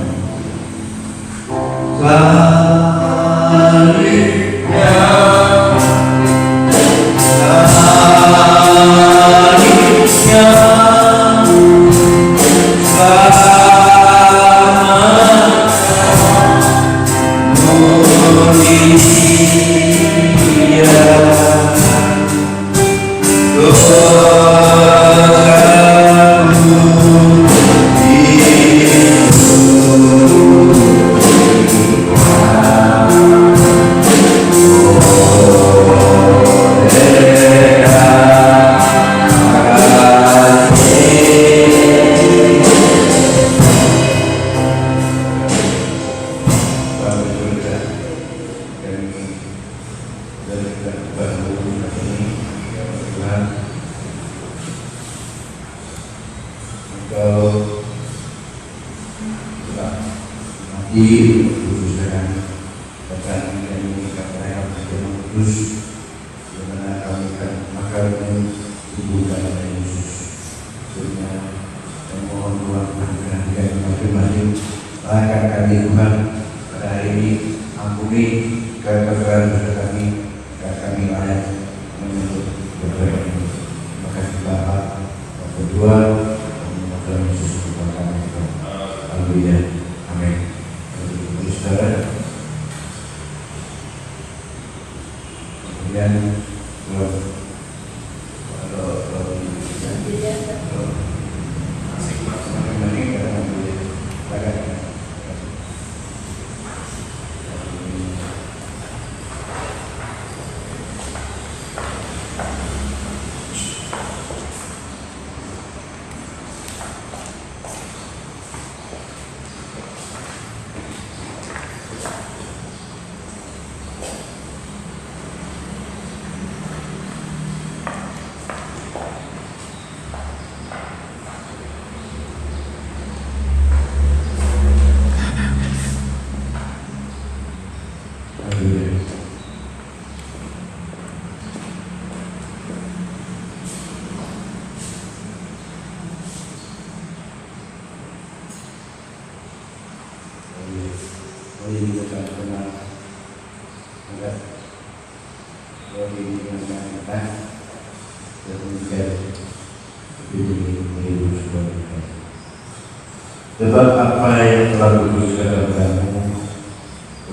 Sebab apa yang telah kuduskan dalam kamu,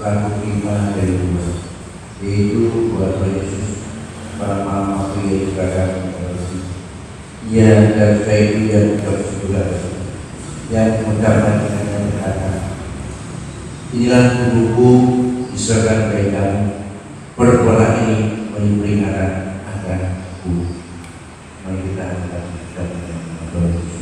laku 5 dari 2, yaitu buat Yesus pada malam waktu ia dikatakan ia dan saya itu yang bersyukur yang mengucapkan dengan berkata, inilah tubuhku diserahkan kepada kamu, perbuatan ini menjadi peringatan akanku. Mari kita angkat dan berdoa.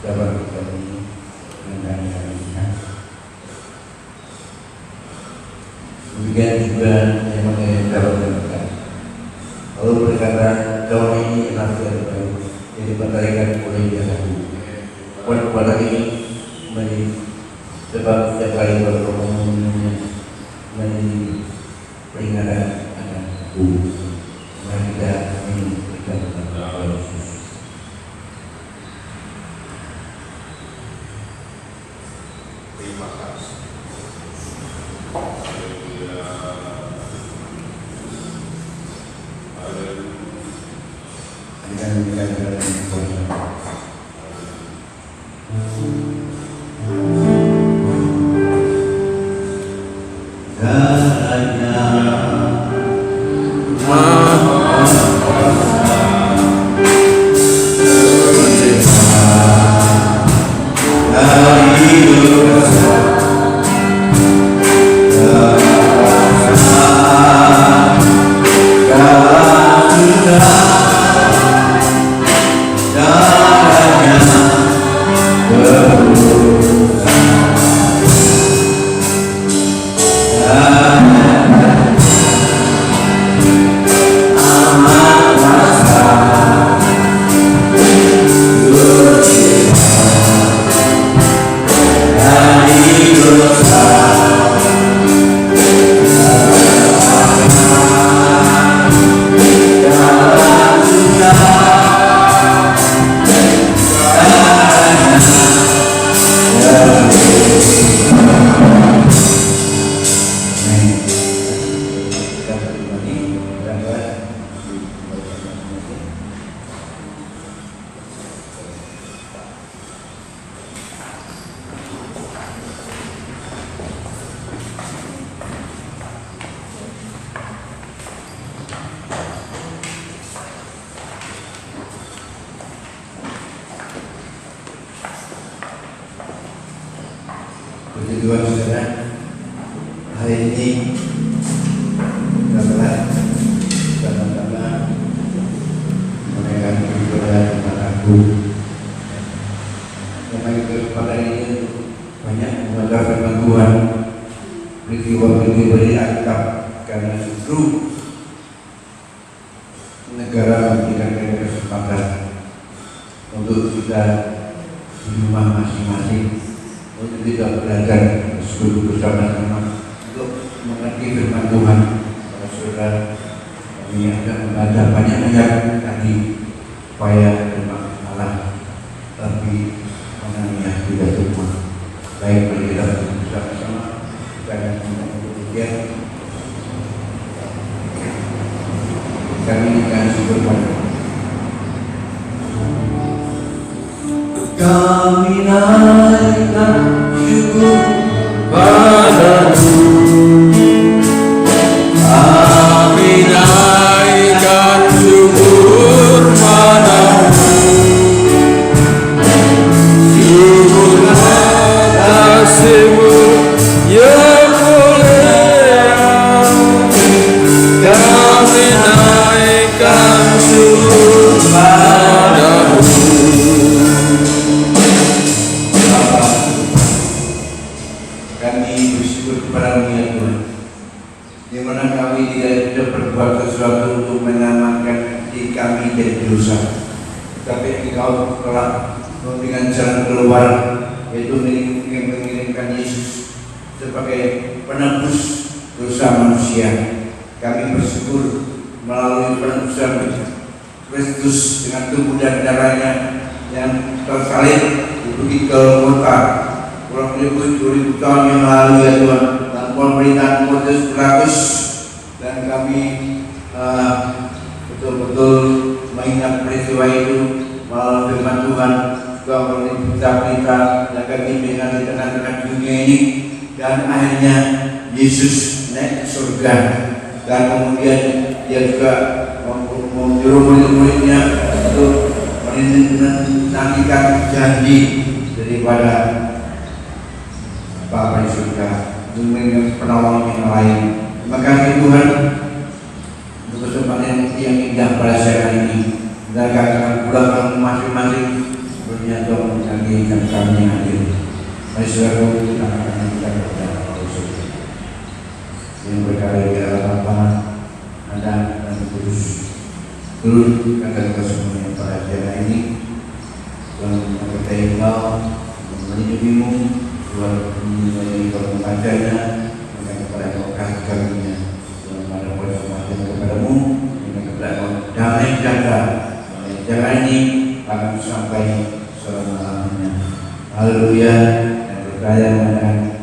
Jabat kami dengan kami. Demikian juga yang mengenai calon mereka. Lalu berkata, calon ini adalah yang baru yang diperkarakan oleh jahatku. Perbuatan ini menjadi sebab setiap kali bertemu menjadi peringatan akanku. Mari kita memberikan kepada Yesus. Terima kasih. Tuhan saudara, hari ini kita telah sama-sama menaikkan ibadah Jumat Agung. Memang kesempatan ini banyak mengajar firman Tuhan, peristiwa-peristiwa ini akab karena justru negara memberikan kesempatan untuk kita di rumah masing-masing untuk kita belajar bersama-sama untuk mengerti firman Tuhan. Para saudara, kami akan membaca banyak ayat tadi supaya firman Allah lebih mengenai kita semua. Baik, mari kita bersama-sama jangan kemudian kami akan syukur pada kami naikkan syukur padamu, kami naikkan syukur padamu, syukur kasih-Mu yang mulia, kami naikkan syukur padamu. Kami bersyukur kepada-Mu ya Tuhan, di mana kami tidak bisa berbuat sesuatu untuk menyelamatkan diri kami dari dosa, tetapi Engkau telah memberikan jalan keluar, yaitu mengirimkan Yesus sebagai penebus dosa manusia. Kami bersyukur melalui penebusan Kristus dengan tubuh dan darahnya yang tersalib di Bukit Golgota kurang lebih 2000 tahun yang lalu ya Tuhan, dalam pemerintahan Pontius Pilatus, dan kami betul-betul mengingat peristiwa itu melalui firman Tuhan, juga melalui berita-berita yang kami dengar di tengah-tengah dunia ini, dan akhirnya Yesus naik ke surga, dan kemudian Dia juga menyuruh murid-muridnya untuk menantikan janji daripada Bapa di surga, dengan penolong yang lain. Terima kasih Tuhan untuk kesempatan yang indah pada siang ini. Dan kami pulang masing-masing berniat untuk menjadikan kami yang hadir. Mari saudara kita akan kita berdoa yang berkarya di dalam Bapa, Anak dan Kudus. Turun akan kita semuanya pada siang ini. Tuhan memberkati Engkau, melindungi-Mu, Tuhan menjadi pembacanya, dan kepada Engkau kasih karunia, Tuhan pada persembahan kepada-Mu, dan kepada Engkau damai sejahtera. Jalan ini akan sampai selama-lamanya. Haleluya, dan berkaya mengenai